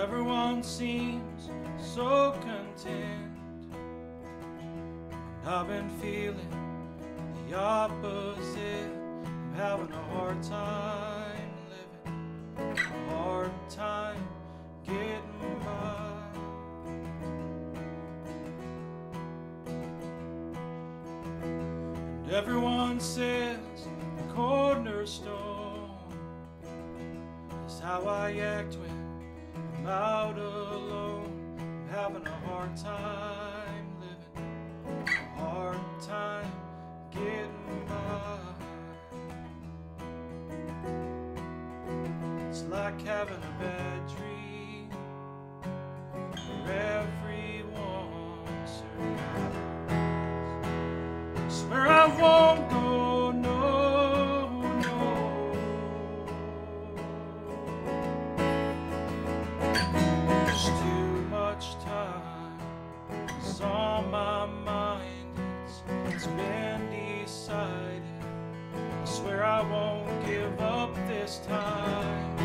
everyone seems so content. And I've been feeling the opposite. I'm having a hard time living, a hard time getting by. And everyone says the cornerstone is how I act when I'm out alone. I'm having a hard time living, a hard time getting by. It's like having a bad dream where everyone survives. Swear I won't go, no, no. There's too much time, it's on my mind, it's been decided. I swear I won't give up this time.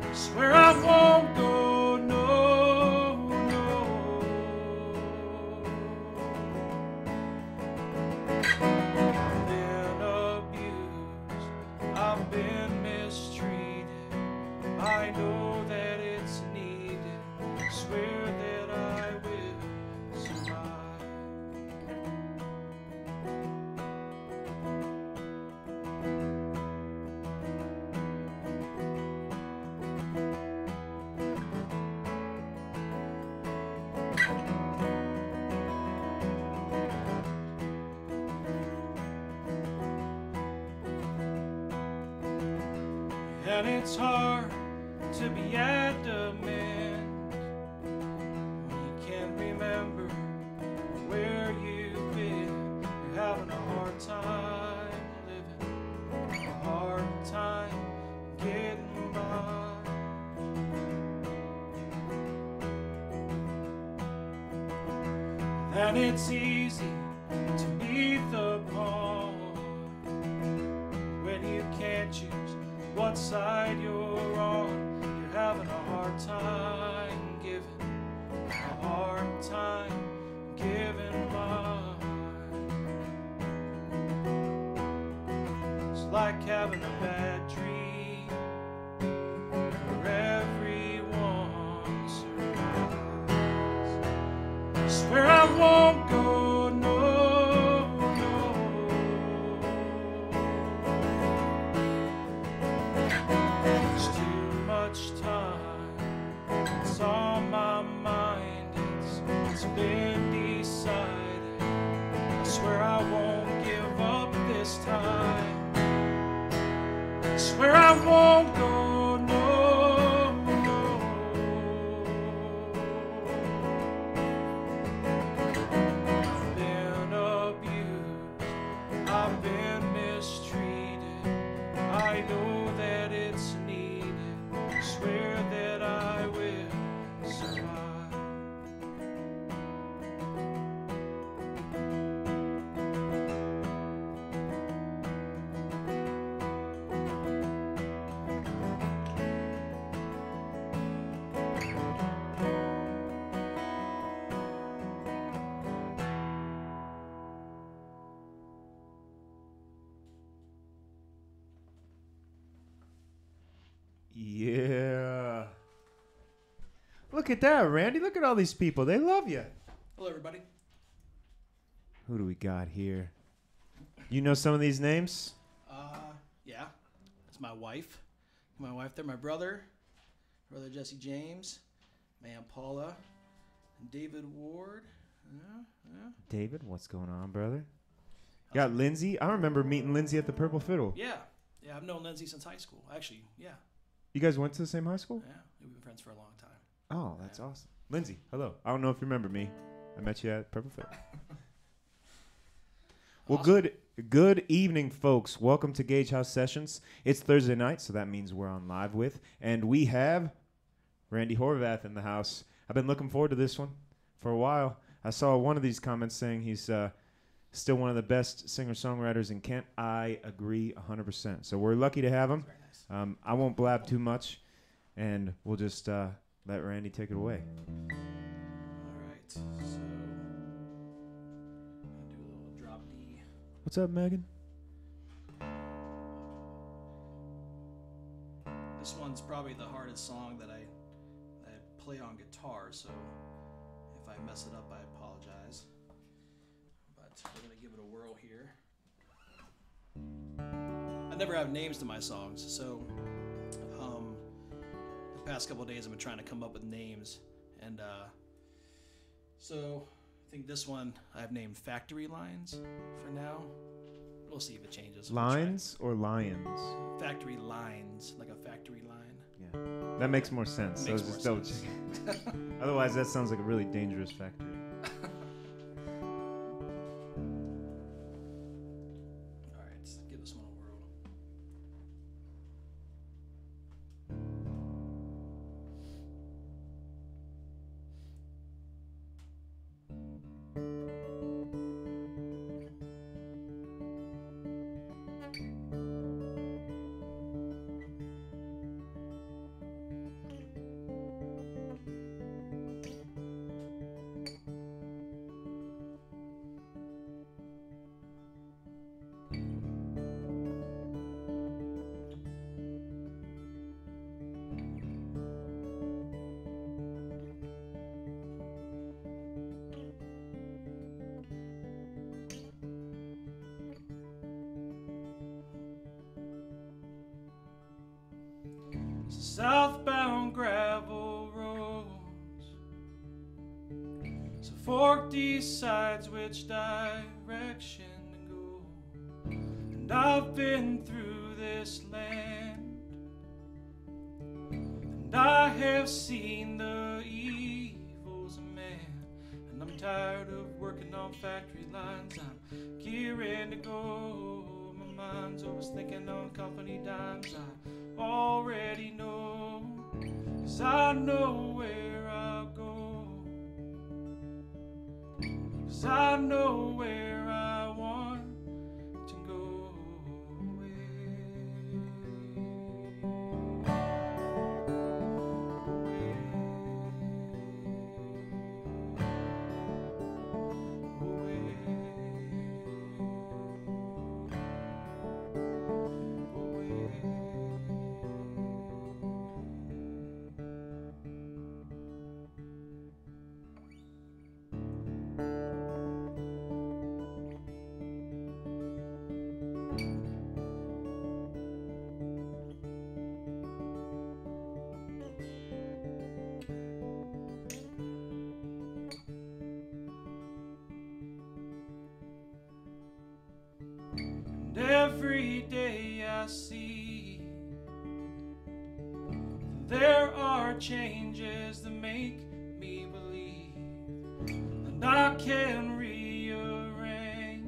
I swear I won't go, no, no. I've been abused, I've been mistreated. I know that it's needed. I swear that I will survive. And it's hard to be adamant when you can't remember where you've been. You're having a hard time living, a hard time getting by. And it's easy to be the pawn when you can't choose what side you're on. You're having a hard time giving, a hard time giving mine. It's like having a bad dream where everyone survives. I swear I won't go, no, no. There's too much time, it's on my mind, it's been decided. I swear I won't give up this time. I swear I won't go, no, no. I've been abused, I've been mistreated. I know that it's needed. I swear that I will survive. Yeah. Look at that, Randy. Look at all these people. They love you. Hello, everybody. Who do we got here? You know some of these names? Yeah, that's my wife. My wife there, my brother Jesse James, my Aunt Paula, and David Ward. Yeah. David, what's going on, brother? You got Lindsay. I remember meeting Lindsay at the Purple Fiddle. Yeah, I've known Lindsay since high school. Actually, yeah. You guys went to the same high school? Yeah, we've been friends for a long time. Oh, that's awesome. Lindsay, hello. I don't know if you remember me. I met you at Purple Fiddle. Well, Awesome. good evening, folks. Welcome to Gage House Sessions. It's Thursday night, so that means we're on live with, and we have Randy Horvath in the house. I've been looking forward to this one for a while. I saw one of these comments saying he's still one of the best singer-songwriters in Kent. I agree 100%. So we're lucky to have him. Very nice. I won't blab too much, and we'll just let Randy take it away. All right, so I'll do a little drop D. What's up, Megan? This one's probably the hardest song that I play on guitar, so if I mess it up, I apologize. But we're gonna give it a whirl here. I never have names to my songs, so the past couple of days I've been trying to come up with names, and so I think this one I've named Factory Lines for now. We'll see if it changes. Lines or lions? Factory Lines, like a factory line. Yeah, that makes more sense. Makes So more just double sense. check. Otherwise, that sounds like a really dangerous factory. All right, let's give this one a whirl. Southbound gravel roads, so fork decides which direction to go. And I've been through this land, and I have seen the evils of man. And I'm tired of working on factory lines. I'm gearing to go. My mind's always thinking on company dimes. I already know, 'cause I know where I'll go, 'cause I know where I want to go every day I see there are changes that make me believe, and I can rearrange.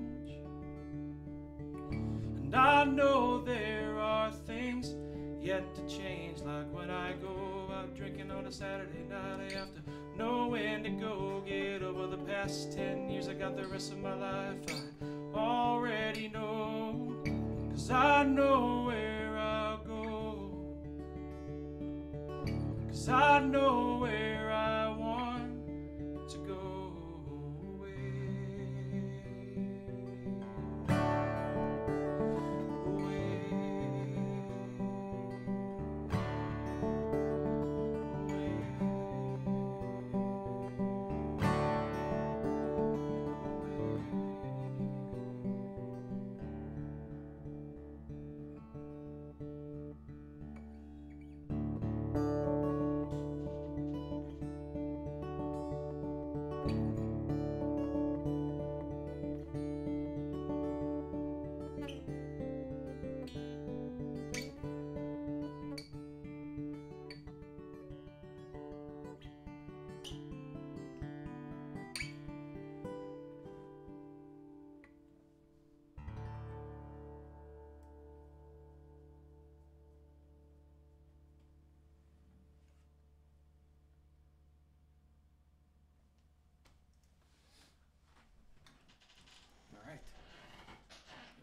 And I know there are things yet to change, like when I go out drinking on a Saturday night, I have to know when to go. Get over the past 10 years, I got the rest of my life. I already know, 'cause I know where I'll go, 'cause I know where I want to go away.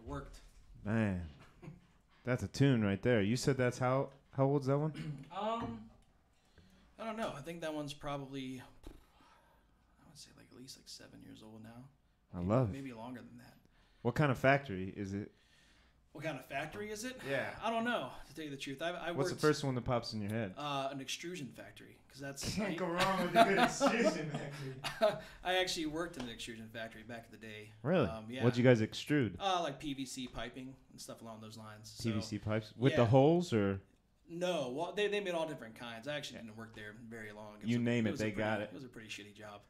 Worked. Man, that's a tune right there. You said that's how old's that one? I don't know. I think that one's probably, I would say like at least like 7 years old now. I love it. Maybe longer than that. What kind of factory is it? What kind of factory is it? Yeah. I don't know, to tell you the truth. I What's the worked, first one that pops in your head? An extrusion factory, because that's Can't go wrong with a good extrusion factory. I actually worked in an extrusion factory back in the day. Really? Yeah. What'd you guys extrude? Like PVC piping and stuff along those lines. PVC pipes with yeah. the holes, or No, well, they made all different kinds. I actually didn't work there very long. You name it, they got it. It was a pretty shitty job.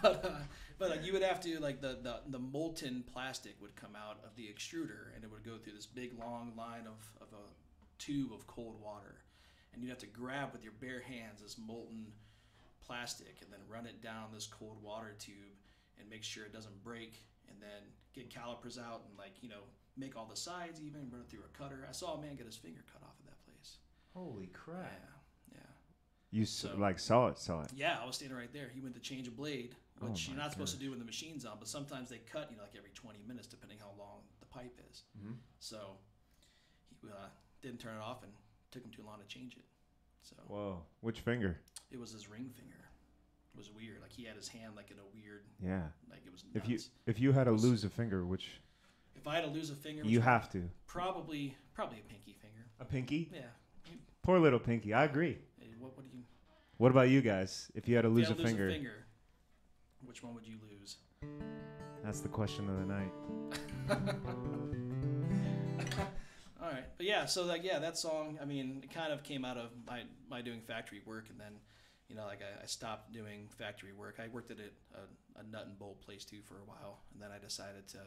but like you would have to, like, the molten plastic would come out of the extruder, and it would go through this big long line of a tube of cold water, and you'd have to grab with your bare hands this molten plastic and then run it down this cold water tube and make sure it doesn't break, and then get calipers out and, like, you know, make all the sides even, run it through a cutter. I saw a man get his finger cut off at that place. Holy crap! Yeah. You saw it. Yeah, I was standing right there. He went to change a blade, which you're not supposed to gosh. do when the machine's on, but sometimes they cut, you know, like every 20 minutes, depending how long the pipe is. Mm-hmm. So he didn't turn it off, and took him too long to change it. So Whoa! Which finger? it was his ring finger. It was weird. Like he had his hand like in a weird, Yeah. like it was nuts. If you had to lose a finger, which If I had to lose a finger, you have to. probably a pinky finger. A pinky? Yeah. Poor little pinky. I agree. Hey, what do you? What about you guys? If you had to If lose you had to a finger, which one would you lose? that's the question of the night. All right, but yeah, so like that song. I mean, it kind of came out of my doing factory work, and then, you know, like I stopped doing factory work. I worked at a nut and bolt place too for a while, and then I decided to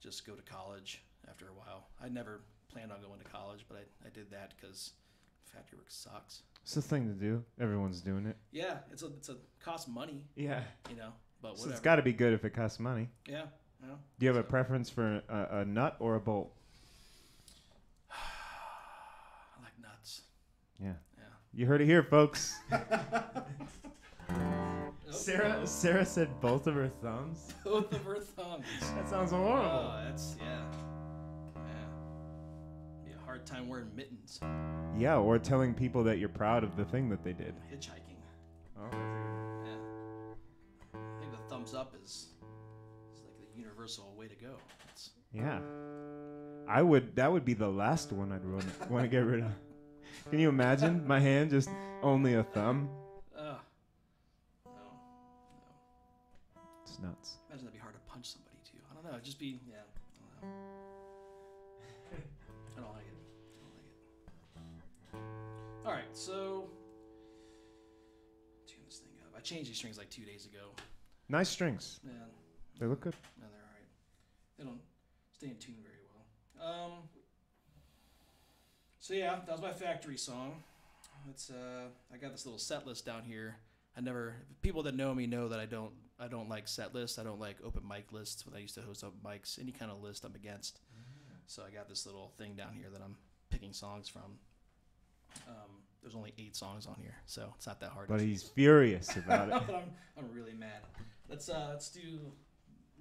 just go to college after a while. I never planned on going to college, but I did that because factory work sucks. It's the thing to do. Everyone's doing it. Yeah, it's a cost money, Yeah. you know, but So whatever. it's got to be good if it costs money. Yeah. You know? Do you have a preference for a nut or a bolt? I like nuts. Yeah. Yeah. You heard it here, folks. Oh. Sarah said both of her thumbs. Both of her thumbs. That sounds horrible. Oh, that's yeah. Be a hard time wearing mittens. Yeah, or telling people that you're proud of the thing that they did. Hitchhiking. Oh, Yeah. I think the thumbs up is like the universal way to go. yeah. That would be the last one I'd want to get rid of. Can you imagine my hand just only a thumb? No. It's nuts. Imagine that'd be hard to punch somebody too. I don't know. It'd just be I don't know. I don't like it. All right, so tune this thing up. I changed these strings like 2 days ago. Nice strings. Man, They look good. no, they're all right. They don't stay in tune very well. So yeah, that was my factory song. It's I got this little set list down here. People that know me know that I don't like set lists. I don't like open mic lists. When I used to host open mics, any kind of list I'm against. So I got this little thing down here that I'm picking songs from. There's only 8 songs on here, so it's not that hard. But to he's choose. furious about it. But I'm really mad. Let's do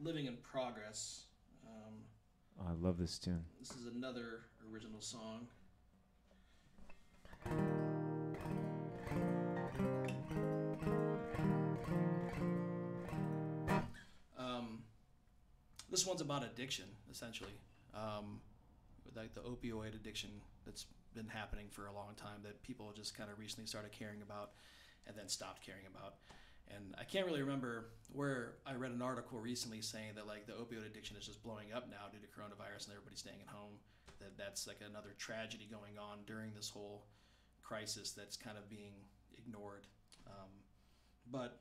"Living in Progress." Oh, I love this tune. This is another original song. This one's about addiction, essentially. Like the opioid addiction that's been happening for a long time that people just kind of recently started caring about and then stopped caring about. And I can't really remember where I read an article recently saying that like the opioid addiction is just blowing up now due to coronavirus and everybody staying at home. That's like another tragedy going on during this whole crisis that's kind of being ignored. But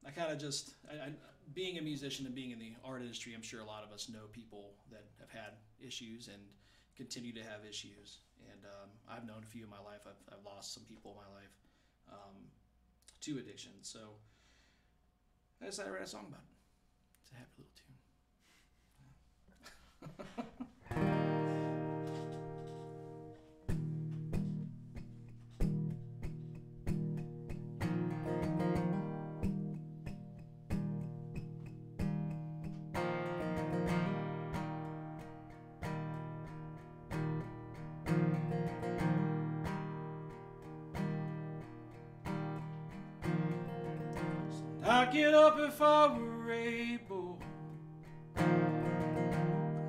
I kind of just, being a musician and being in the art industry, I'm sure a lot of us know people that have had issues and continue to have issues. And I've known a few in my life. I've lost some people in my life to addiction. So I decided to write a song about it. It's a happy little tune. I'd get up if I were able.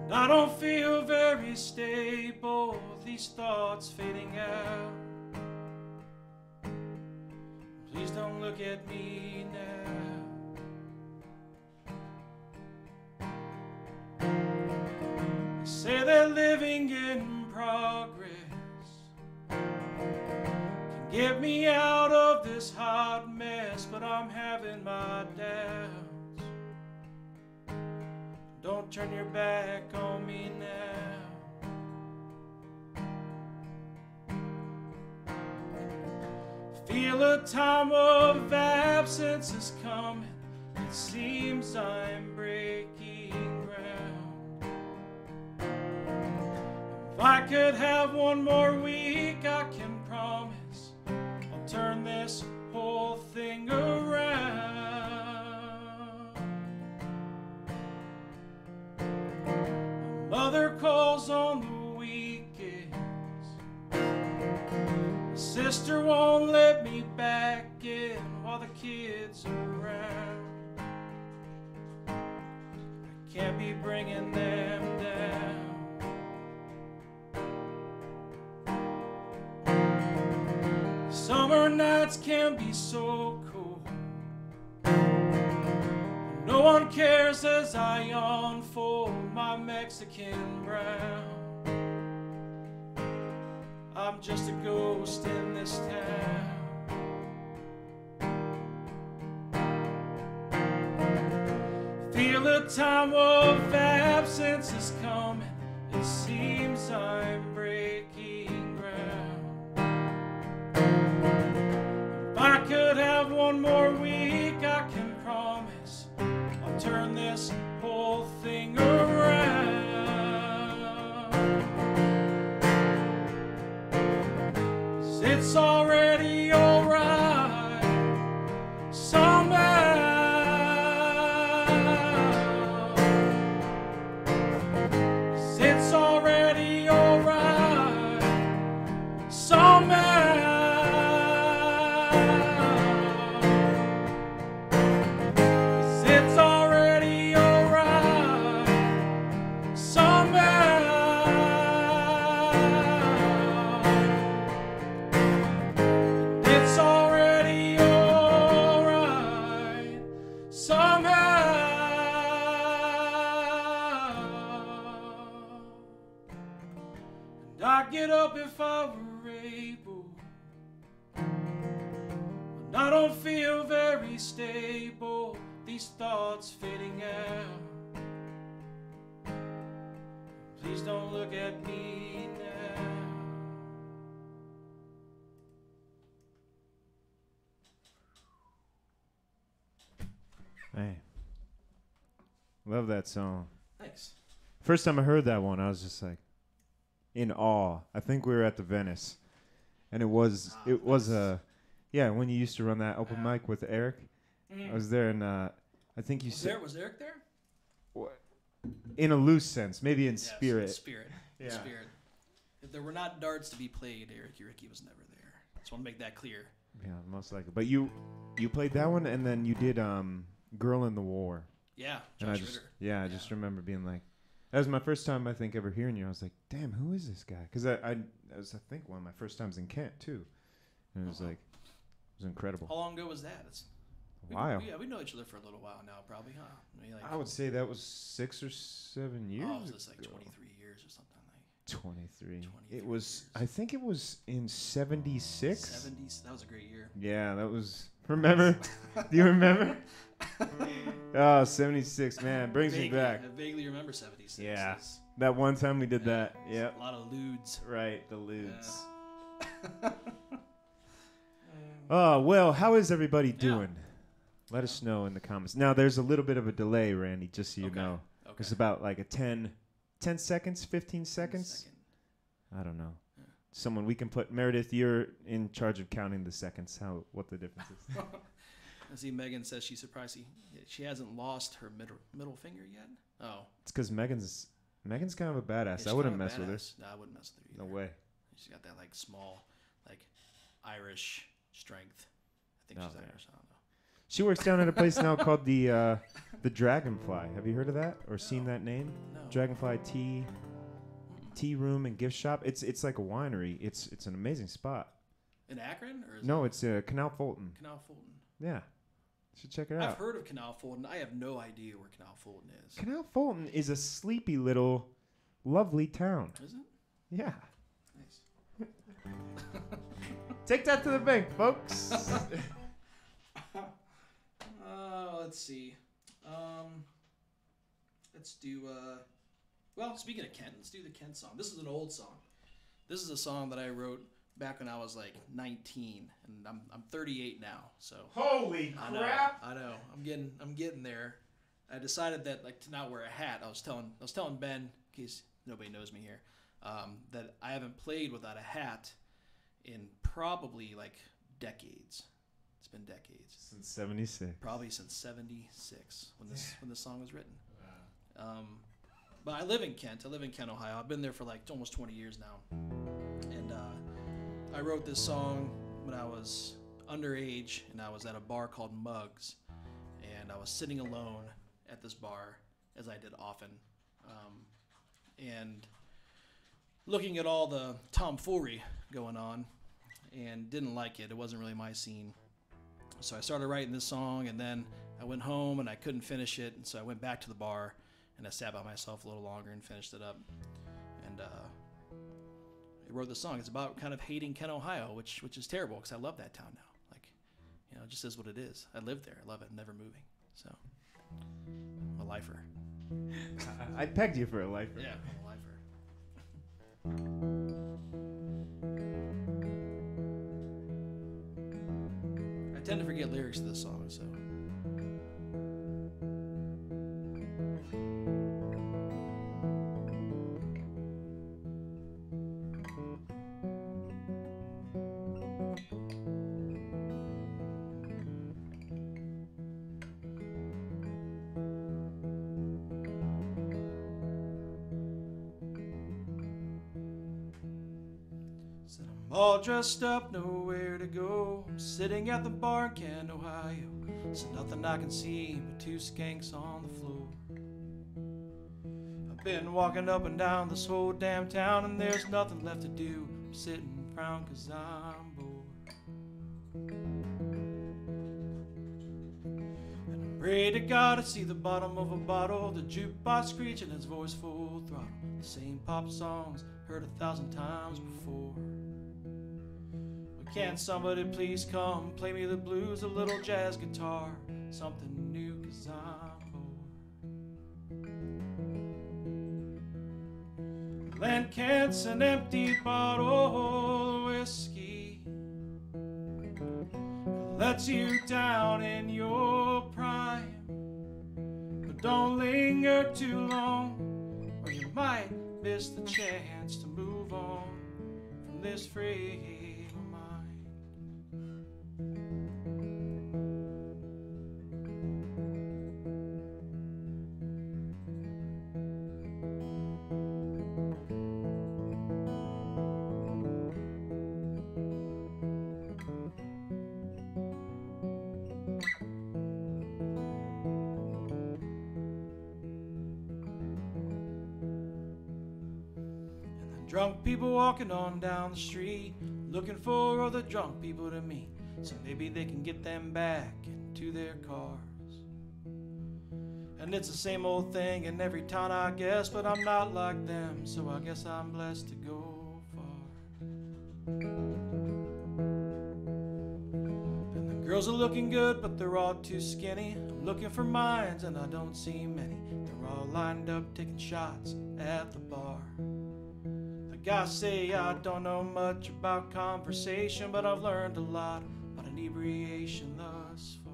I don't feel very stable, these thoughts fading out. Please don't look at me now. They say that living in progress can get me out of this hot mess, but I'm having my doubts. Don't turn your back on me now. Feel a time of absence is coming. It seems I'm breaking ground. If I could have one more week, I can promise I'll turn this whole thing around. Mother calls on the weekends. Sister won't let me back in while the kids are around. I can't be bringing them down. Summer nights can be so cold. No one cares as I unfold my Mexican brown. I'm just a ghost in this town. Feel a time of absence is coming. It seems I'm breaking ground. If I could have one more week, I can promise I'll turn this whole thing around. 'Cause it's already alright somehow. 'Cause it's already alright somehow. I'd get up if I were able, but I don't feel very stable, these thoughts fading out. Please don't look at me now. Hey, love that song. Thanks. First time I heard that one, I was just like in awe. I think we were at the Venice, and it was yeah, when you used to run that open mic with Eric. I was there, and I think you said was Eric there? In a loose sense, maybe in Yes, spirit. In spirit. Yeah. In spirit. If there were not darts to be played, Ricky was never there. Just want to make that clear. Yeah, most likely. But you played that one, and then you did "Girl in the War." Yeah, And Josh I just Ritter. I just remember being like, that was my first time I think ever hearing you. I was like, damn, who is this guy? Because I was I think one of my first times in Kent too, and it was like, it was incredible. How long ago was that? It's A while. we know each other for a little while now, probably, huh? I mean, like, I would say that was 6 or 7 years. oh, it was like ago. 23 years or something like. 23. 23 It was. years. I think it was in 76. 70s. That was a great year. Yeah, that was. Remember? Do you remember? Oh, 76, man, it brings me back. I vaguely remember 76. Yeah. It's That one time we did that. Yep. a lot of lewds. Right, the Ludes. Yeah. Oh, well, how is everybody Yeah. doing? Let us know in the comments. Now, there's a little bit of a delay, Randy, just so you Okay. know. Okay. It's about like a 10 seconds, 15 seconds. Second. I don't know. Yeah. Someone we can put. Meredith, you're in charge of counting the seconds. What the difference is. I see Megan says she's surprised she hasn't lost her middle finger yet. Oh. It's because Megan's kind of a badass. Yeah, I she's wouldn't kinda mess with her. badass. No, I wouldn't mess with her either. No way. She's got that like small, like Irish strength. I think Oh, she's yeah. Irish. I don't know. She works down at a place now called the Dragonfly. Have you heard of that or seen that name? No. Dragonfly Tea Room and Gift Shop. It's like a winery. It's an amazing spot. In Akron? Or is No, it it's Canal Fulton. Canal Fulton? Yeah. You should check it out. I've heard of Canal Fulton. I have no idea where Canal Fulton is. Canal Fulton is a sleepy little lovely town. Is it? Yeah. Nice. Take that to the bank, folks. Let's see. Let's do. Well, speaking of Kent, let's do the Kent song. This is an old song. This is a song that I wrote back when I was like 19, and I'm 38 now. So Holy crap! I know. I'm getting there. I decided that like to not wear a hat. I was telling Ben, in case nobody knows me here, that I haven't played without a hat in probably like decades. It's been decades. Since 76. Probably since 76 when this song was written. But I live in Kent. I live in Kent, Ohio. I've been there for like almost 20 years now. And I wrote this song when I was underage, and I was at a bar called Muggs, and I was sitting alone at this bar, as I did often, and looking at all the tomfoolery going on, and didn't like it. It wasn't really my scene. So I started writing this song, and then I went home and I couldn't finish it, and so I went back to the bar and I sat by myself a little longer and finished it up. And I wrote the song. It's about kind of hating Kent, Ohio, which is terrible because I love that town now. Like, you know, it just is what it is. I live there. I love it. Never moving. So I'm a lifer. I pegged you for a lifer. Yeah, I'm a lifer. I tend to forget lyrics to this song, so. All dressed up, nowhere to go. I'm sitting at the bar in Kent, Ohio. So nothing I can see but two skanks on the floor. I've been walking up and down this whole damn town, and there's nothing left to do. I'm sitting around 'cause I'm bored. And I pray to God to see the bottom of a bottle, the jukebox screeching its voice full throttle. The same pop songs heard 1,000 times before. Can somebody please come play me the blues, a little jazz guitar, something new 'cause I'm bored. Land Kent's an empty bottle of whiskey, it lets you down in your prime, but don't linger too long or you might miss the chance to move on from this frame. Drunk people walking on down the street, looking for other drunk people to meet, so maybe they can get them back into their cars. And it's the same old thing in every town, I guess, but I'm not like them, so I guess I'm blessed to go far. And the girls are looking good, but they're all too skinny. I'm looking for mines, and I don't see many. They're all lined up taking shots at the bar. I say I don't know much about conversation, but I've learned a lot about inebriation thus far.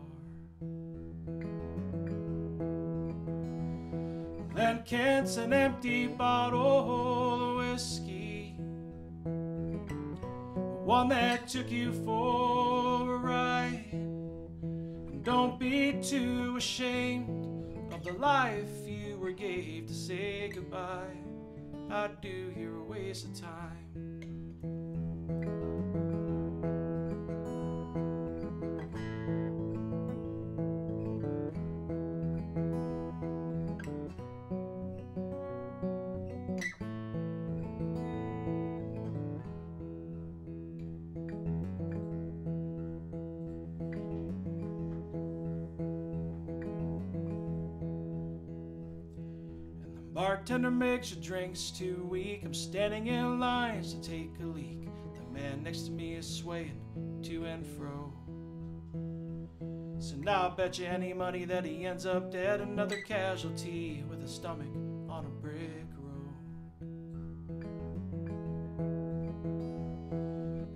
And Kent's an empty bottle of whiskey, one that took you for a ride. And don't be too ashamed of the life you were gave to say goodbye. I do, you're a waste of time. bartender makes your drinks too weak. I'm standing in lines to take a leak. The man next to me is swaying to and fro. So now I bet you any money that he ends up dead. Another casualty with a stomach on a brick road.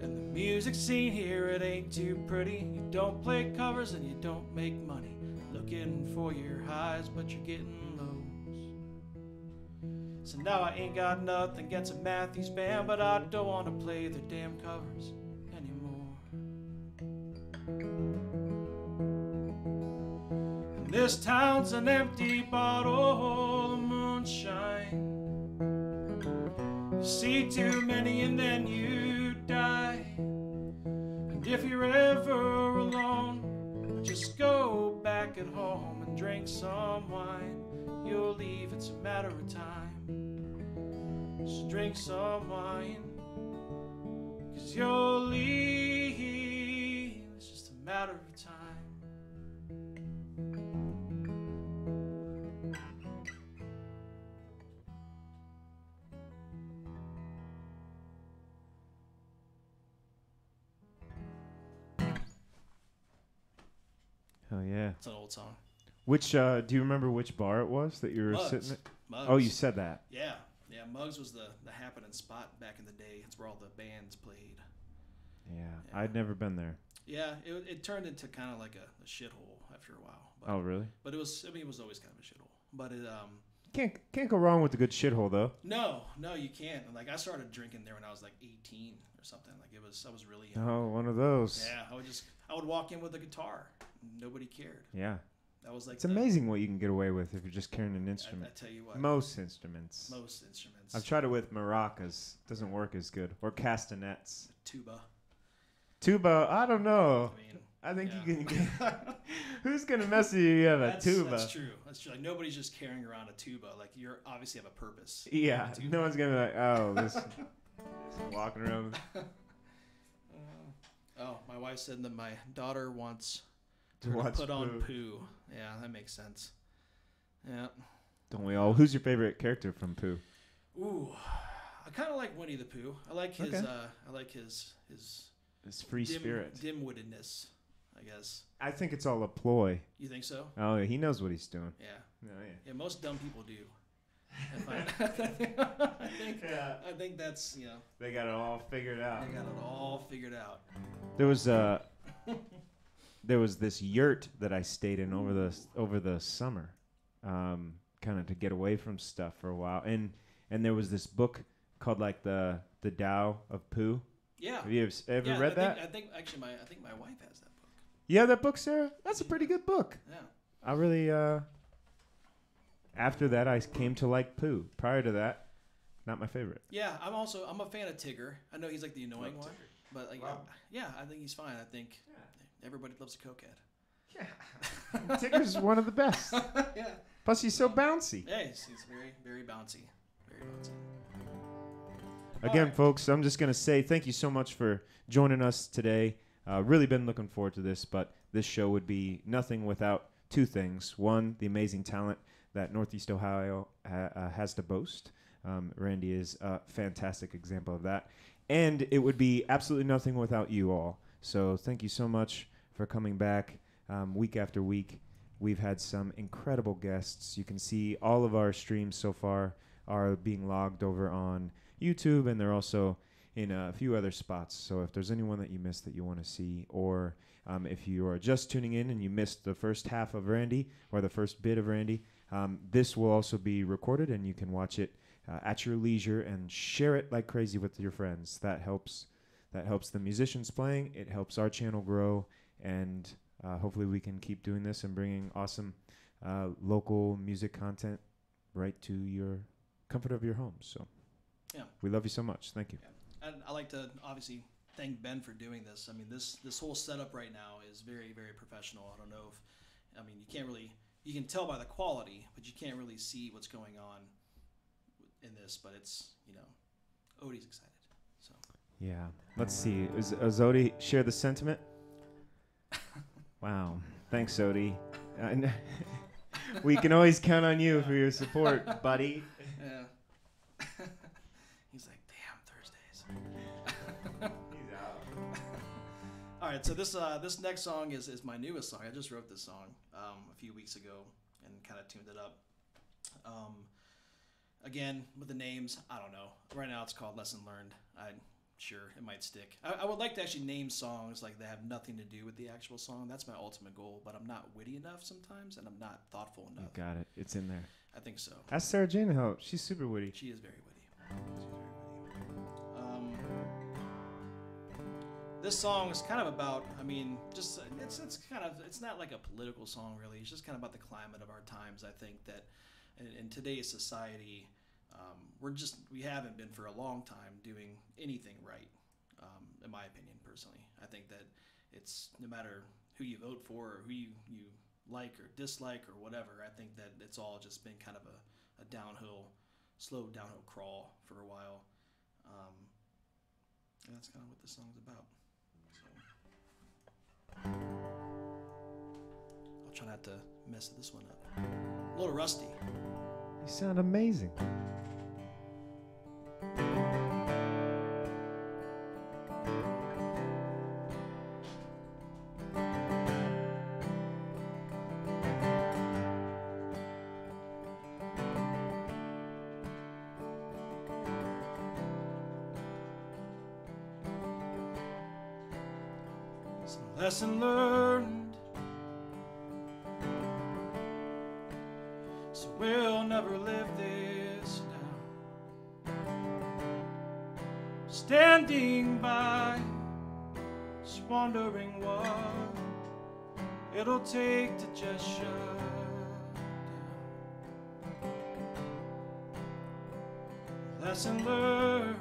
And the music scene here, it ain't too pretty. You don't play covers and you don't make money. Looking for your highs, but you're getting lows. So now I ain't got nothing against a Matthews band, but I don't want to play their damn covers anymore. And this town's an empty bottle of moonshine. You see too many and then you die. And if you're ever alone, just go back at home and drink some wine. You'll leave, it's a matter of time. Just drink some wine, 'cause you'll leave, it's just a matter of time. Oh yeah. It's an old song. Which do you remember which bar it was that you were Mugs. sitting at? Mugs. Oh, you said that. Yeah. Yeah, Mugs was the happening spot back in the day. It's where all the bands played. Yeah, Yeah. I'd never been there. Yeah, it turned into kind of like a shithole after a while. But, Oh, really? But it was, I mean, it was always kind of a shithole. But it, Can't go wrong with a good shithole though. no, you can't. Like, I started drinking there when I was like 18 or something. Like, I was really young. Oh, one of those. Yeah, I would walk in with a guitar. Nobody cared. Yeah. That was like It's amazing what you can get away with if you're just carrying an I instrument. tell you what. Most instruments. Most instruments. I've tried it with maracas. Doesn't work as good. Or castanets. Tuba. Tuba, I don't know. I mean, I think yeah. you can get... Who's going to mess with you? You have a tuba. That's true. That's true. Like, nobody's just carrying around a tuba. Like, you're obviously have a purpose. Yeah. Tuba. No one's going to be like, oh, this... walking around with... Oh, my wife said that my daughter wants To her to watch put on Pooh. Pooh. Yeah, that makes sense. Yeah. Don't we all? Who's your favorite character from Pooh? Ooh, I kind of like Winnie the Pooh. I like his. Okay. I like his His free spirit. dim-wittedness, I guess. I think it's all a ploy. You think so? Oh, yeah, he knows what he's doing. Yeah. Oh, yeah. Yeah. Most dumb people do. Yeah. I think that's They got it all figured out. they got it all figured out. There was this yurt that I stayed in over the summer, kind of to get away from stuff for a while. And there was this book called like the Tao of Pooh. Yeah. Have you ever read that? I think actually my wife has that book. You have that book, Sarah? That's a pretty good book. Yeah. I really after that I came to like Pooh. Prior to that, not my favorite. Yeah, I'm a fan of Tigger. I know he's like the annoying one, but like Wow. yeah, I think he's fine. I think everybody loves a cokehead. Yeah. Tigger's one of the best. Yeah. Plus he's so bouncy. Yeah, he's very very bouncy. Very bouncy. Again, Alright. folks, I'm just going to say thank you so much for joining us today. Really been looking forward to this, but this show would be nothing without two things. One, the amazing talent that Northeast Ohio has to boast. Randy is a fantastic example of that. And it would be absolutely nothing without you all. So thank you so much for coming back week after week. We've had some incredible guests. You can see all of our streams so far are being logged over on YouTube, and they're also in a few other spots. So if there's anyone that you missed that you want to see, or if you are just tuning in and you missed the first half of Randy or the first bit of Randy, this will also be recorded, and you can watch it at your leisure and share it like crazy with your friends. That helps the musicians playing. It helps our channel grow, and hopefully we can keep doing this and bringing awesome local music content right to your comfort of your home. So Yeah. we love you so much. Thank you. Yeah. And I like to obviously thank Ben for doing this. I mean, this whole setup right now is very, very professional. I don't know if, I mean, you can tell by the quality, but you can't really see what's going on in this, but it's, Odie's excited. So. Yeah. Let's see. Is Odie share the sentiment? Wow. Thanks, Odie. We can always count on you for your support, buddy. Yeah. He's like, damn, Thursdays. He's out. All right, so this next song is my newest song. I just wrote this song a few weeks ago and kind of tuned it up. Again, with the names, I don't know. Right now it's called Lesson Learned. Sure, it might stick. I would like to actually name songs like that have nothing to do with the actual song. That's my ultimate goal, but I'm not witty enough sometimes, and I'm not thoughtful enough. You got it. It's in there. I think so. Ask Sarah Jane to help. She's super witty. She is very witty. She's very witty. This song is kind of about, just it's not like a political song really. It's just kind of about the climate of our times. I think that in today's society, we haven't been for a long time doing anything right, in my opinion, personally. I think that it's no matter who you vote for or who you like or dislike or whatever, I think that it's all just been kind of a slow downhill crawl for a while. And that's kind of what this song's about. So, I'll try not to mess this one up. A little rusty. You sound amazing. It's a lesson learned, so we'll never live this down. Standing by, just wondering what it'll take to just shut down. Lesson learned.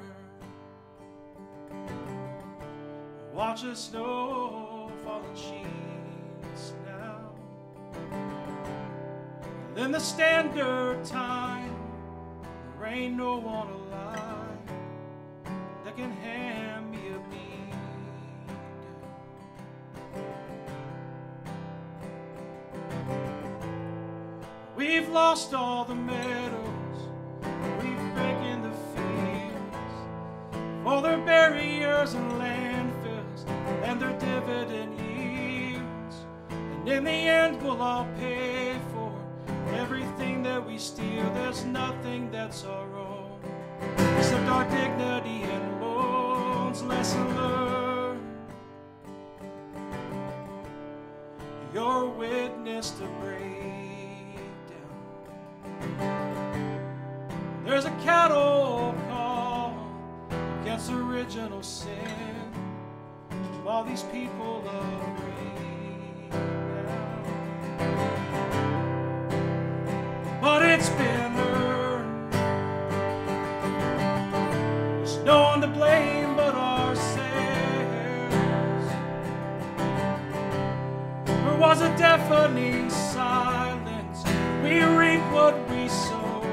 Watch the snow fall in sheets now. Then the standard time, there ain't no one alive that can hand me a beat down. We've lost all the medals, we've breaking the fields, for their barriers and landfills and their dividend yields. And in the end we'll all pay for everything that we steal. There's nothing that's our own except our dignity and bones. Lesson learned. Your witness to break down. There's a cattle call against original sin. All these people afraid now. But it's been earned. There's no one to blame but ourselves. There was a deafening silence. We reap what we sow.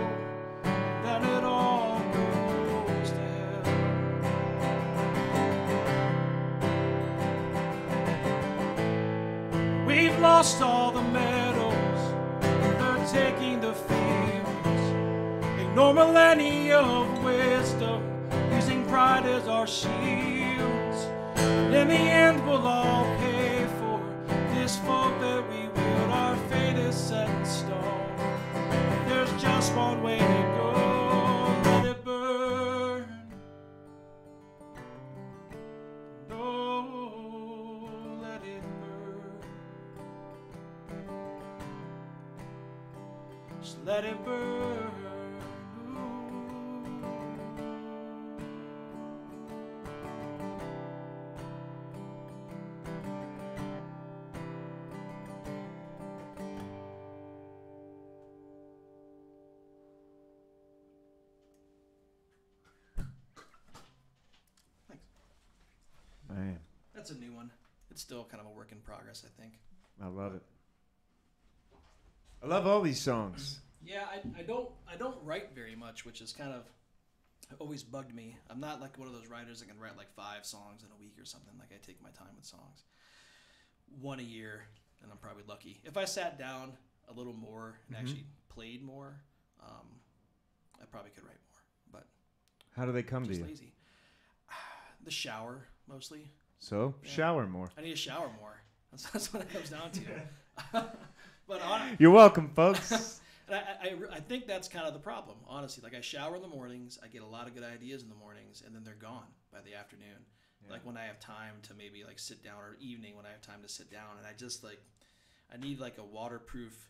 Then it all goes to hell. We've lost all the medals, they're taking the fields. Ignore millennia of wisdom, using pride as our shields. And in the end we'll all pay for this fault that we wield. Our fate is set in stone. There's just one way to go. Let it burn. No, let it burn. Just let it burn. Man, That's a new one. It's still kind of a work in progress, I think. I love it. I love all these songs. Yeah, I don't write very much, which is kind of always bugged me. I'm not like one of those writers that can write like 5 songs in a week or something. Like I take my time with songs. 1 a year, and I'm probably lucky. If I sat down a little more and actually played more, I probably could write more. But How do they come to just you? lazy. The shower mostly. So Yeah. shower more. I need to shower more. That's what it comes down to. But You're welcome, folks. and I think that's kind of the problem, honestly. Like I shower in the mornings, I get a lot of good ideas in the mornings, and then they're gone by the afternoon. Yeah. Like when I have time to maybe like sit down, or evening when I have time to sit down, and I just like I need like a waterproof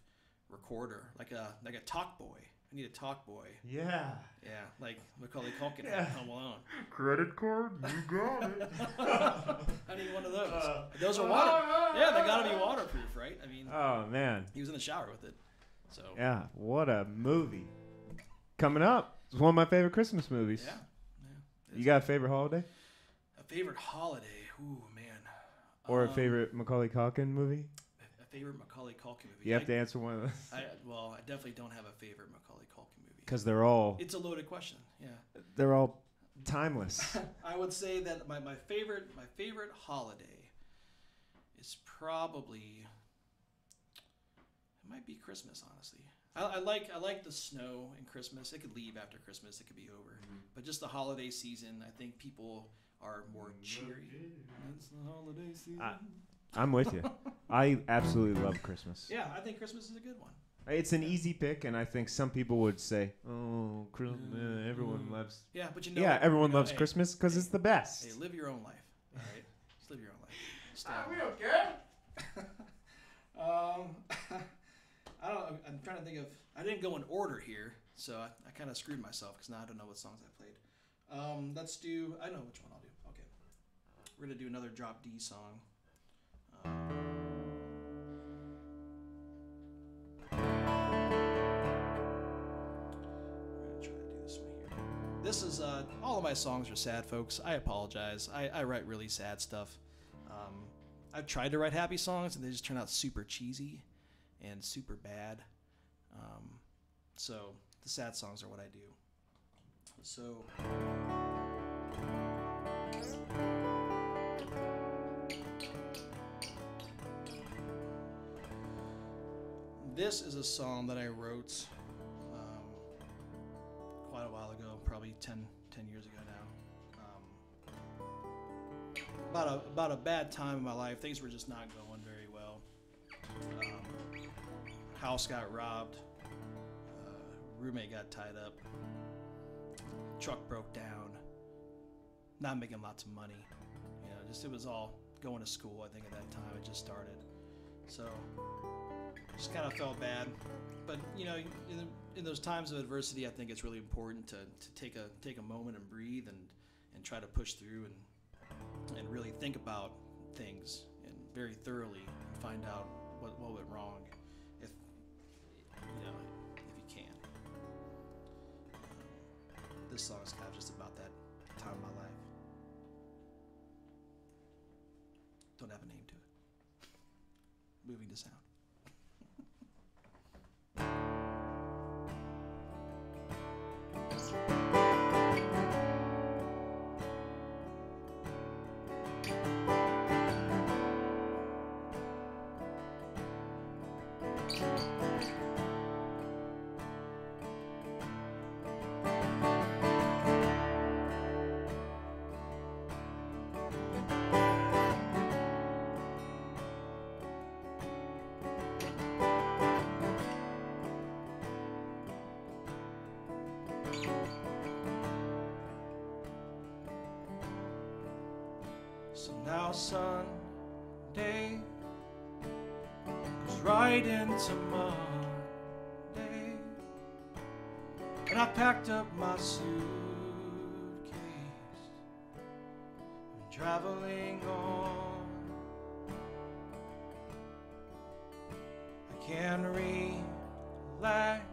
recorder, like a talk boy. I need a talk boy. Yeah. Yeah, like Macaulay Culkin had Home Alone. Credit card, you got it. I need one of those. Those are water. Yeah, they gotta be waterproof, right? I mean, Oh man. he was in the shower with it. So Yeah. What a movie. Coming up. It's one of my favorite Christmas movies. yeah. You got a favorite holiday A favorite holiday? Ooh man. or a favorite Macaulay Culkin movie? A favorite Macaulay Culkin movie? You have to answer one of those. I definitely don't have a favorite Macaulay Culkin movie. Because they're all timeless. I would say that my favorite holiday is probably it might be Christmas, honestly. I like the snow in Christmas. It could leave after Christmas. It could be over. But just the holiday season, I think people are more cheery. It's the holiday season. I'm with you. I absolutely love Christmas. Yeah, I think Christmas is a good one. It's an easy pick, and I think some people would say, "Oh, Christmas! Everyone loves." Yeah, but everyone loves hey, Christmas because it's the best. Hey, live your own life. All right, just live your own life. Stay We home. don't care. I don't know. I'm trying to think of. I didn't go in order here, so I kind of screwed myself because now I don't know what songs I played. Let's do. I know which one I'll do. Okay, we're gonna do another Drop D song. This is all of my songs are sad, folks. I apologize. I write really sad stuff. I've tried to write happy songs and they just turn out super cheesy and super bad. So the sad songs are what I do. So this is a song that I wrote quite a while ago, probably 10 years ago now. About a bad time in my life. Things were just not going very well. House got robbed. Roommate got tied up. Truck broke down. Not making lots of money. You know, just it was all going to school. I think at that time it just started. So just kind of felt bad. But you know, in those times of adversity, I think it's really important to take a moment and breathe and try to push through and really think about things and very thoroughly and find out what went wrong, if you can. This song is kind of just about that time of my life. Don't have a name to it. Moving to sound. So now Sunday goes right into Monday, and I packed up my suitcase and traveling on. I can't relax,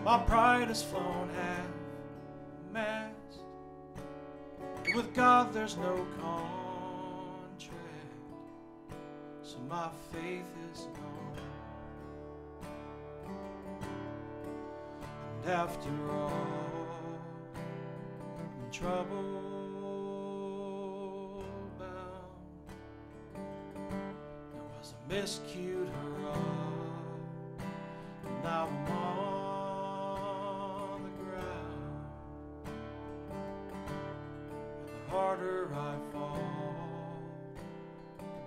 my pride has flown half-mast. With God there's no contract, so my faith is gone. And after all, I'm trouble bound. There was a miscued horizon harder I fall,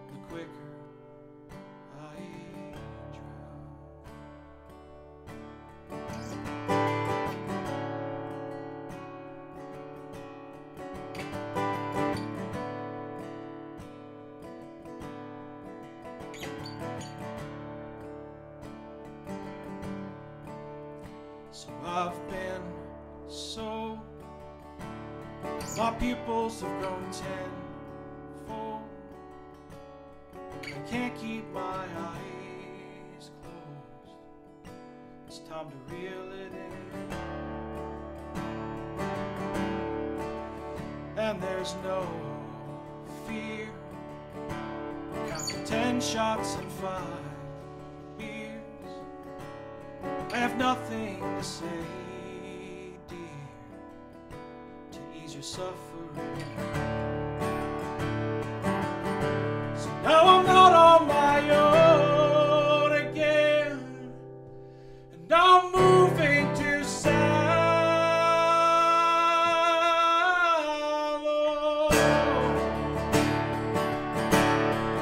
the quicker I drown. So I've been so, my pupils have grown tenfold. I can't keep my eyes closed. It's time to reel it in. And there's no fear. Counting 10 shots and 5 beers. I have nothing to say, dear, to ease your suffering. So now I'm not on my own again, and I'm moving to shallow.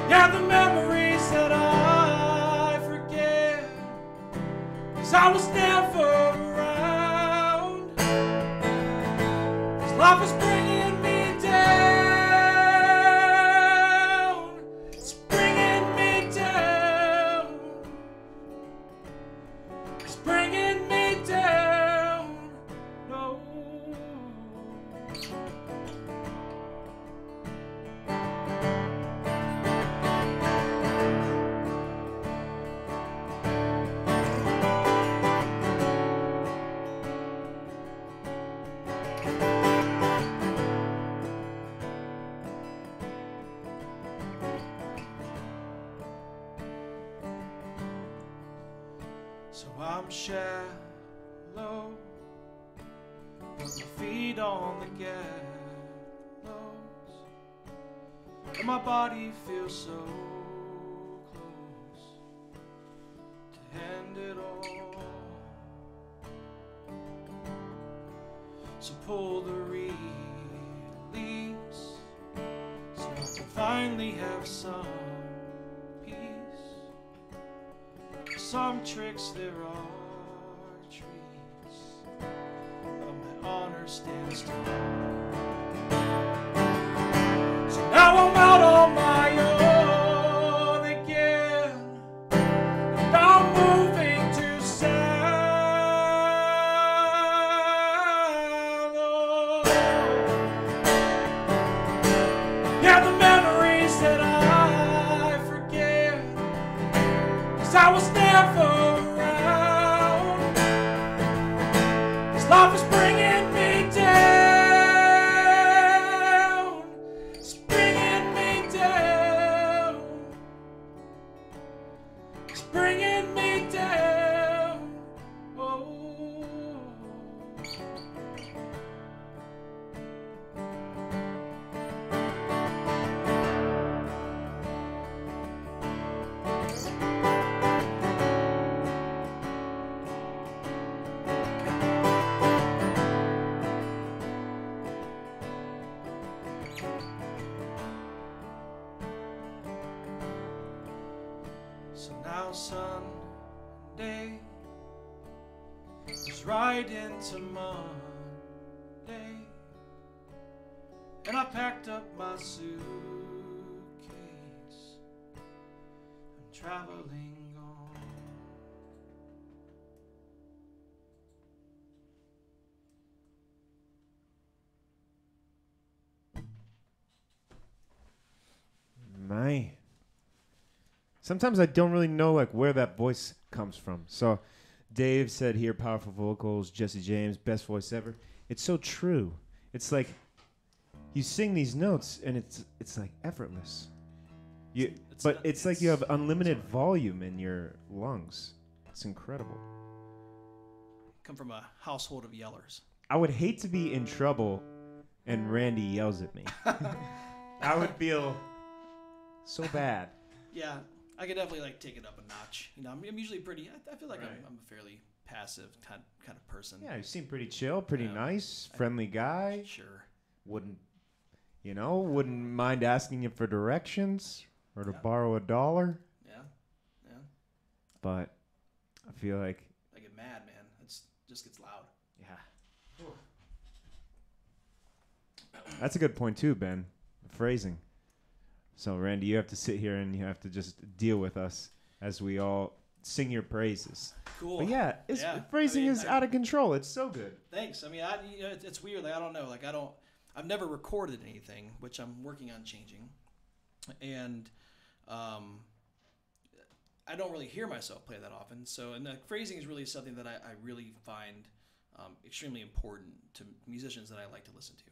Yeah, the memories that I forget, 'cause I was never around. 'Cause life is bringing me down. It's bringing me down. It's bringing me down. No. So I'm shallow, put my feet on the gallows, and my body feels so close to end it all. So pull the release, so I can finally have some peace. Some tricks there are treats, but my honor stands tall. So now I'm out on my own again, and I'm moving to shallow. Yeah, the memories that I forget, 'cause I was never around. 'Cause life is bringing me down. It's bringing me down. It's bringing me down. Oh. So now Sunday is right into Monday, and I packed up my suitcase. I'm traveling on. Man. Sometimes I don't really know like where that voice comes from. So Dave said here, powerful vocals, Jesse James, best voice ever. It's so true. It's like you sing these notes and it's like effortless. It's like you have unlimited volume in your lungs. It's incredible. Come from a household of yellers. I would hate to be in trouble and Randy yells at me. I would feel so bad. Yeah, I could definitely like take it up a notch. You know, I'm usually pretty. I feel like Right. I'm a fairly passive kind of person. Yeah, you seem pretty chill, pretty Yeah. nice, friendly guy. Sure. Wouldn't wouldn't mind asking you for directions or to borrow $1. Yeah. But I feel like I get mad, man. It just gets loud. yeah. That's a good point too, Ben. The phrasing. So Randy, you have to sit here and you have to just deal with us as we all sing your praises. Cool. But yeah, phrasing is out of control. It's so good. Thanks. I mean, it's weird. Like I don't know. Like I've never recorded anything, which I'm working on changing, and I don't really hear myself play that often. So, and the phrasing is really something that I really find extremely important to musicians that I like to listen to.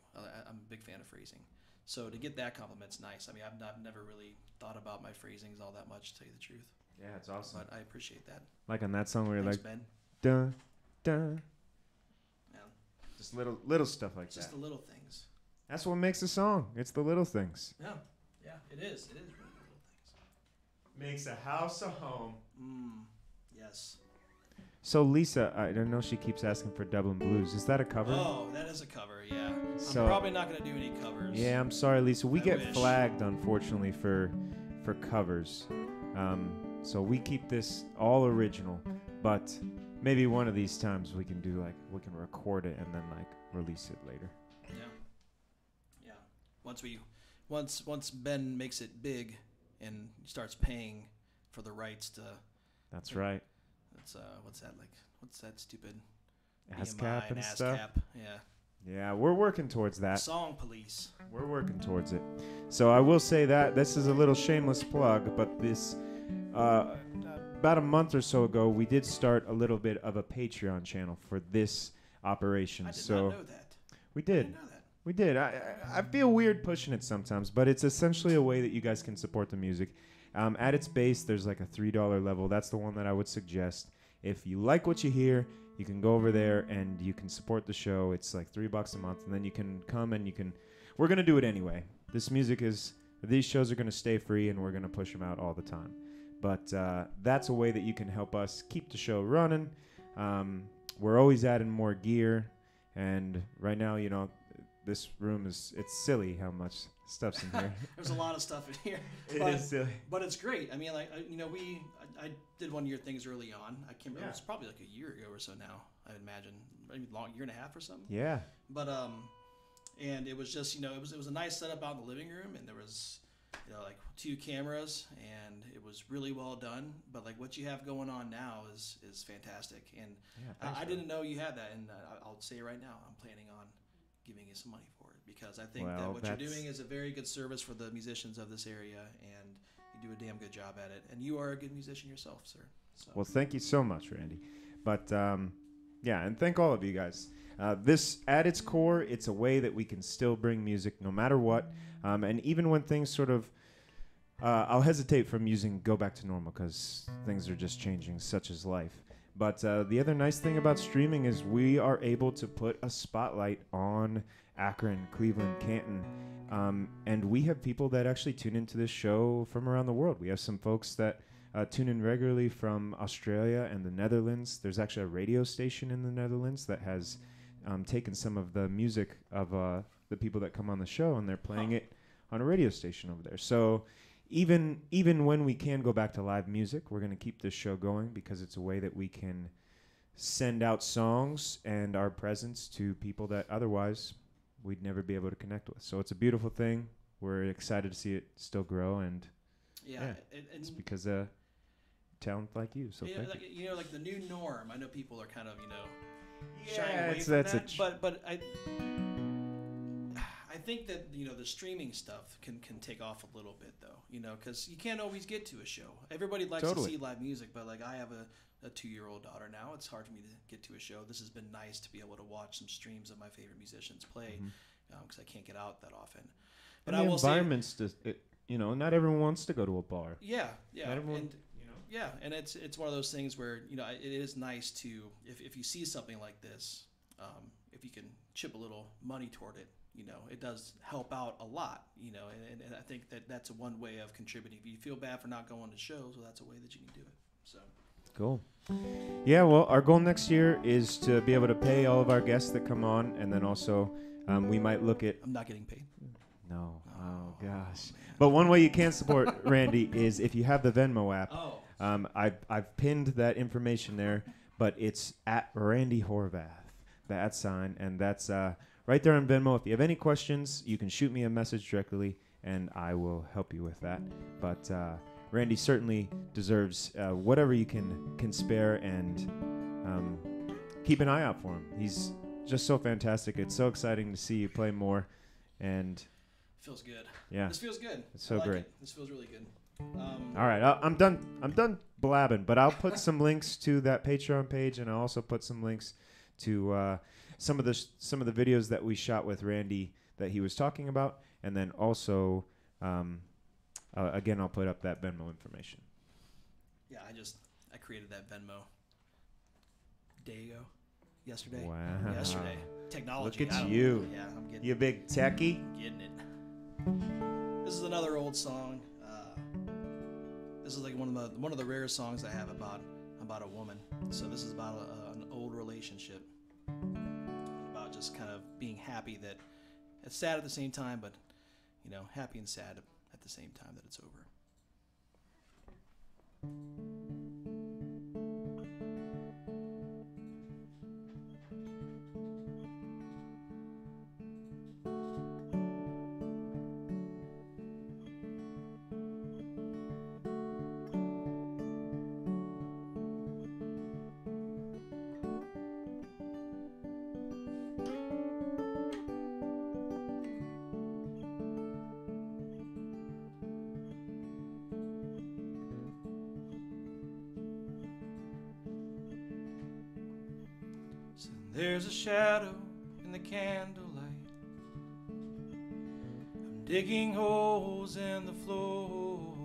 I'm a big fan of phrasing. So to get that compliment's nice. I mean, I've never really thought about my phrasings all that much, to tell you the truth. Yeah, it's awesome. But I appreciate that. Like on that song where you're Thanks, like, Ben. dun, dun. Yeah. Just little stuff like that. Just the little things. That's what makes a song. It's the little things. Yeah. Yeah, it is. It is really little things. Makes a house a home. Yes. So Lisa, I don't know, she keeps asking for Dublin Blues. Is that a cover? Oh, that is a cover, yeah. So, I'm probably not going to do any covers. Yeah, I'm sorry, Lisa. We I get wish. flagged, unfortunately, for covers. So we keep this all original. But maybe one of these times we can record it and then release it later. Yeah. Once Ben makes it big and starts paying for the rights to. That's right. That's what's that like? What's that stupid? ASCAP and ASCAP. stuff. Yeah. Yeah, we're working towards that. Song police. We're working towards it. So I will say that this is a little shameless plug, but this about a month or so ago, we did start a little bit of a Patreon channel for this operation. I did not know that. We I did. didn't know that. We did. I feel weird pushing it sometimes, but it's essentially a way that you guys can support the music. At its base, there's like a $3 level. That's the one that I would suggest. If you like what you hear, you can go over there and you can support the show. It's like $3 a month, and then you can come and we're going to do it anyway. These shows are going to stay free, and we're going to push them out all the time. But that's a way that you can help us keep the show running. We're always adding more gear, and right now, this room it's silly how much stuff's in here. There's a lot of stuff in here. It is silly. But it's great. I mean, I did one of your things early on. I can't remember. Yeah. It's probably like a year ago or so now, I imagine. Maybe year and a half or something. Yeah. But and it was just it was a nice setup out in the living room, and there was like 2 cameras, and it was really well done. But like what you have going on now is fantastic, and I didn't know you had that, and I'll say it right now. I'm planning on giving you some money for it, because I think that what you're doing is a very good service for the musicians of this area, and you do a damn good job at it, and you are a good musician yourself, sir. So. Well, thank you so much, Randy. But and thank all of you guys. This, at its core, it's a way that we can still bring music no matter what, and even when things sort of I'll hesitate from using go back to normal, because things are just changing, such as life. But the other nice thing about streaming is we are able to put a spotlight on Akron, Cleveland, Canton. And we have people that actually tune into this show from around the world. We have some folks that tune in regularly from Australia and the Netherlands. There's actually a radio station in the Netherlands that has taken some of the music of the people that come on the show, and they're playing it on a radio station over there. So even when we can go back to live music, we're going to keep this show going, because it's a way that we can send out songs and our presence to people that otherwise we'd never be able to connect with. So it's a beautiful thing. We're excited to see it still grow, and it's because of talent like you. So thank you. Like the new norm. I know people are kind of Yeah, shying away from that's that, but I think that the streaming stuff can take off a little bit, though, because you can't always get to a show. Everybody likes to see live music, but like I have a 2-year-old daughter now. It's hard for me to get to a show. This has been nice to be able to watch some streams of my favorite musicians play, because I can't get out that often. But and I will environments not everyone wants to go to a bar. Yeah. Not everyone, Yeah, and it's one of those things where it is nice to if you see something like this, if you can chip a little money toward it, it does help out a lot, and I think that's one way of contributing. If you feel bad for not going to shows, well, that's a way that you can do it. So cool. Yeah, well, our goal next year is to be able to pay all of our guests that come on, and then also we might look at. I'm not getting paid. No. gosh. But one way you can support Randy is if you have the Venmo app. Oh. I've pinned that information there, but it's at Randy Horvath, the @ sign, and that's right there on Venmo. If you have any questions, you can shoot me a message directly, and I will help you with that. But Randy certainly deserves whatever you can spare, and keep an eye out for him. He's just so fantastic. It's so exciting to see you play more, and feels good. Yeah, this feels good. It's so I like great. It. This feels really good. All right, I'm done blabbing, but I'll put some links to that Patreon page, and I'll also put some links to some of the videos that we shot with Randy that he was talking about, and then also again I'll put up that Venmo information. Yeah, I created that Venmo yesterday. Wow. Yesterday. Technology. Look at you. Yeah, I'm getting You big techie. Getting it. This is another old song. This is like one of the rare songs I have about a woman. So this is about an old relationship, about just kind of being happy that it's sad at the same time, but happy and sad at the same time that it's over. So there's a shadow in the candlelight. I'm digging holes in the floor.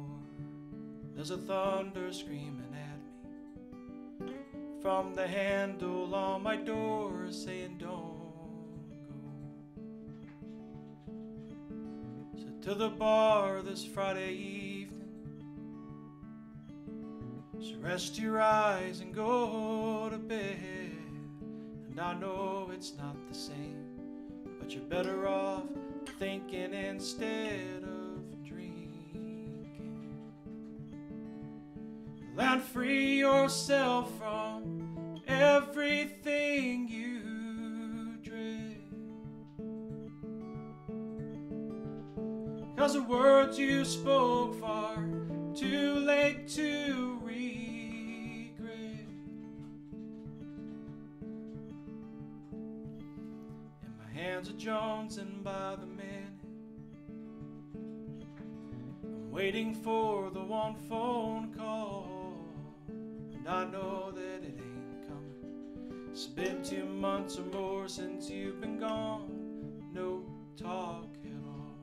There's a thunder screaming at me from the handle on my door, saying don't go. So to the bar this Friday evening, so rest your eyes and go to bed. And I know it's not the same, but you're better off thinking instead of drinking. And free yourself from everything you dread. 'Cause the words you spoke far too late to regret. Hands are jonesing by the minute. I'm waiting for the one phone call, and I know that it ain't coming. It's been 2 months or more since you've been gone. No talk at all.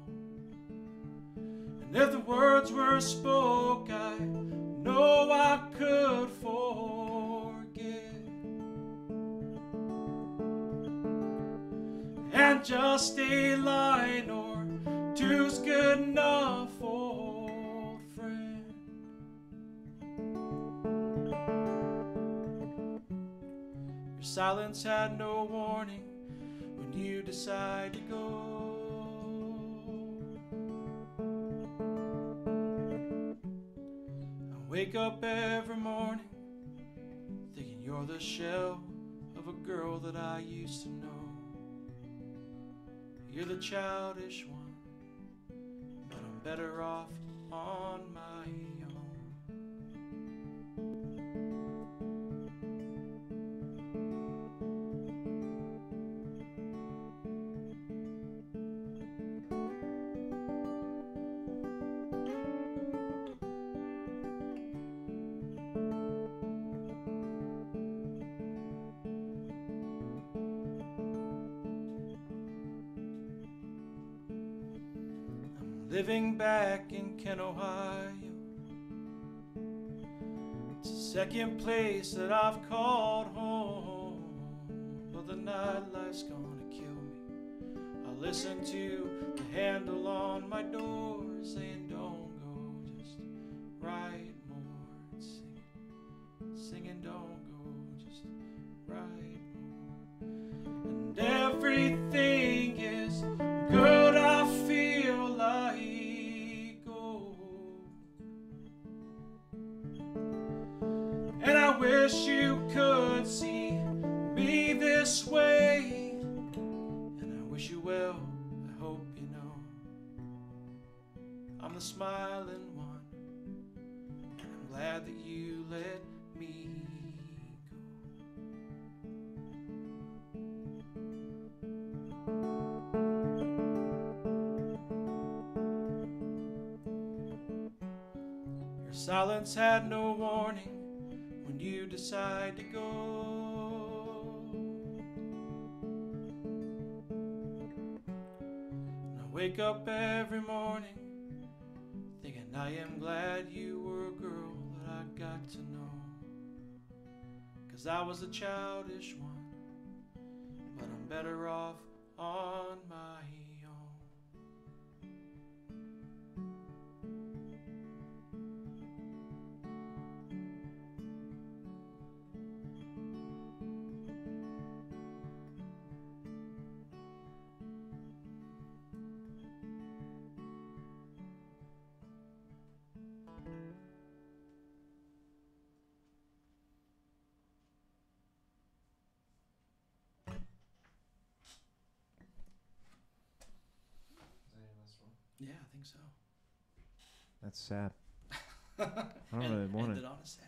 And if the words were spoke, I know I could forget. And just a line or two's good enough, old friend. Your silence had no warning when you decide to go. I wake up every morning thinking you're the shell of a girl that I used to know. You're the childish one, but I'm better off on my own. Living back in Kent, Ohio. It's the second place that I've called home, but the nightlife's gonna kill me. I listen to the handle on my door saying don't go, just write more, singing don't go, just write more. And everything is good, I feel like. wish you could see me this way, and I wish you well. I hope you know I'm the smiling one, and I'm glad that you let me go. Your silence had no warning when you decide to go. And I wake up every morning thinking I am glad you were a girl that I got to know. 'Cause I was a childish one, but I'm better off on my own. Yeah, I think so. That's sad. I don't really want it. Ended on a sad.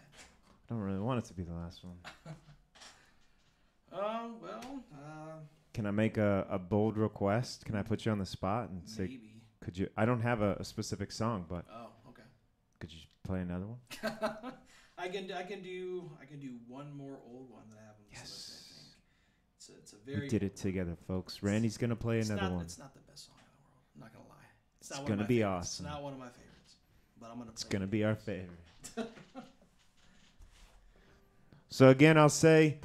I don't really want it to be the last one. Can I make a bold request? Can I put you on the spot and say, maybe. could you? I don't have a specific song, but Oh, okay. could you play another one? I can do one more old one that I have on this list, I think. It's a very. We did it together, folks. Randy's gonna play another one. It's not the best song in the world. I'm not gonna lie. It's not It's one of gonna my be favorites. awesome. It's not one of my favorites, but I'm gonna. It's play gonna it. be our favorite. So again, I'll say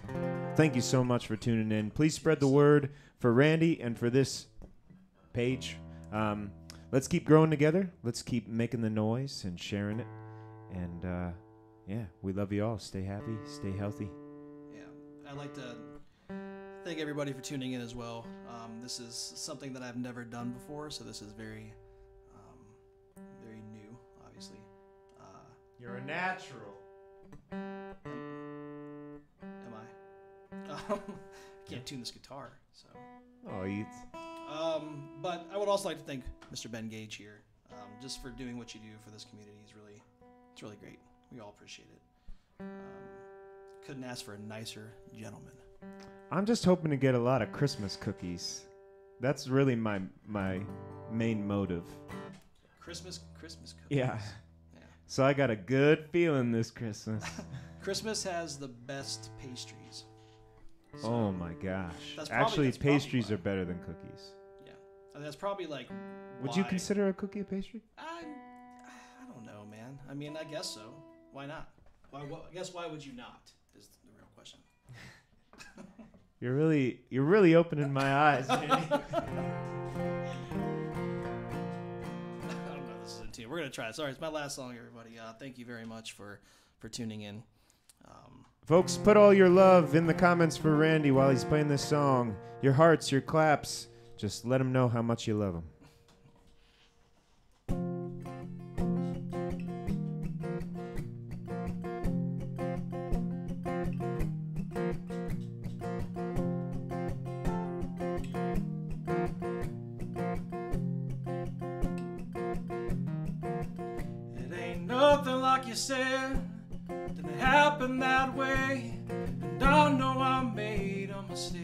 thank you so much for tuning in. Please spread the word for Randy and for this page. Let's keep growing together. Let's keep making the noise and sharing it. And yeah, we love you all. Stay happy. Stay healthy. Yeah, I'd like to thank everybody for tuning in as well. This is something that I've never done before, so this is very, very new, obviously. You're a natural. Am I? I can't tune this guitar, so. Oh, you. But I would also like to thank Mr. Ben Gage here, just for doing what you do for this community. It's really great. We all appreciate it. Couldn't ask for a nicer gentleman. I'm just hoping to get a lot of Christmas cookies. That's really my main motive. Christmas cookies. Yeah. Yeah. So I got a good feeling this Christmas. Christmas has the best pastries. So Oh my gosh. That's probably- Actually, that's probably pastries why. are better than cookies. yeah, and that's probably like. Would you why- consider a cookie a pastry? I don't know, man. I mean, I guess so. Why not? I guess why would you not? Is the real question. You're really opening my eyes, Randy. I don't know if this is into. We're gonna try it. Sorry, it's my last song, everybody. Thank you very much for tuning in. Folks, put all your love in the comments for Randy while he's playing this song. Your hearts, your claps. Just let him know how much you love him. It ain't nothing like you said. Didn't happen that way. And I know I made a mistake.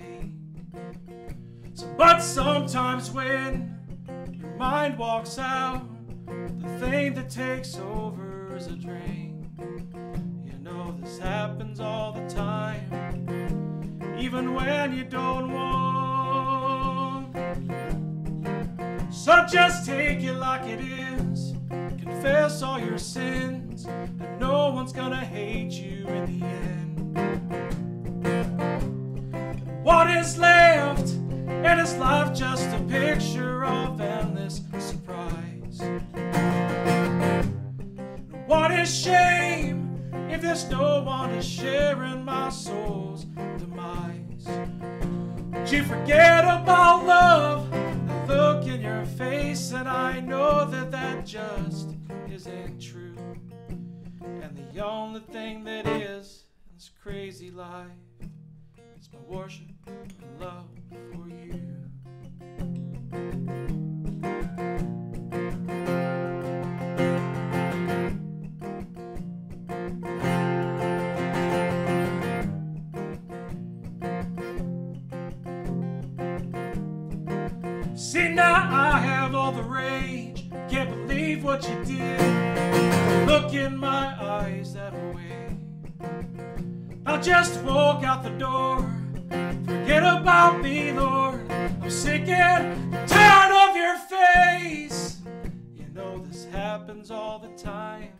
But sometimes when your mind walks out, the thing that takes over is a drink. You know this happens all the time, even when you don't want. So just take it like it is, confess all your sins, and no one's gonna hate you in the end. And what is left? And is life just a picture of endless surprise? What is shame if there's no one to share in my soul's demise? Did you forget about love? The look in your face, and I know that that just isn't true. And the only thing that is, this crazy life. It's my worship and love for you. See, now I have all the rage. Can't believe what you did. Look in my eyes that way. I'll just walk out the door. Forget about me, Lord. I'm sick and tired of your face. You know this happens all the time.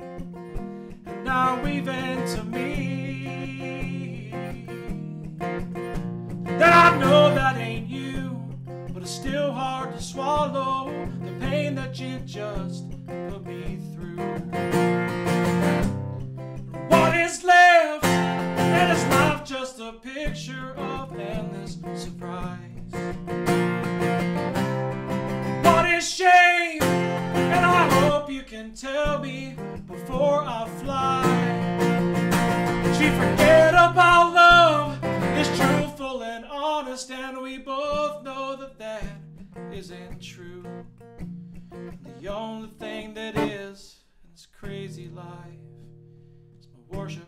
And now even to me, that I know that ain't you. But it's still hard to swallow the pain that you just put me through. What is left? And is life just a picture of endless surprise? What is shame? And I hope you can tell me before I fly. Did you forget about love? It's truthful and honest, and we both know that that isn't true. The only thing that is in this crazy life is my worship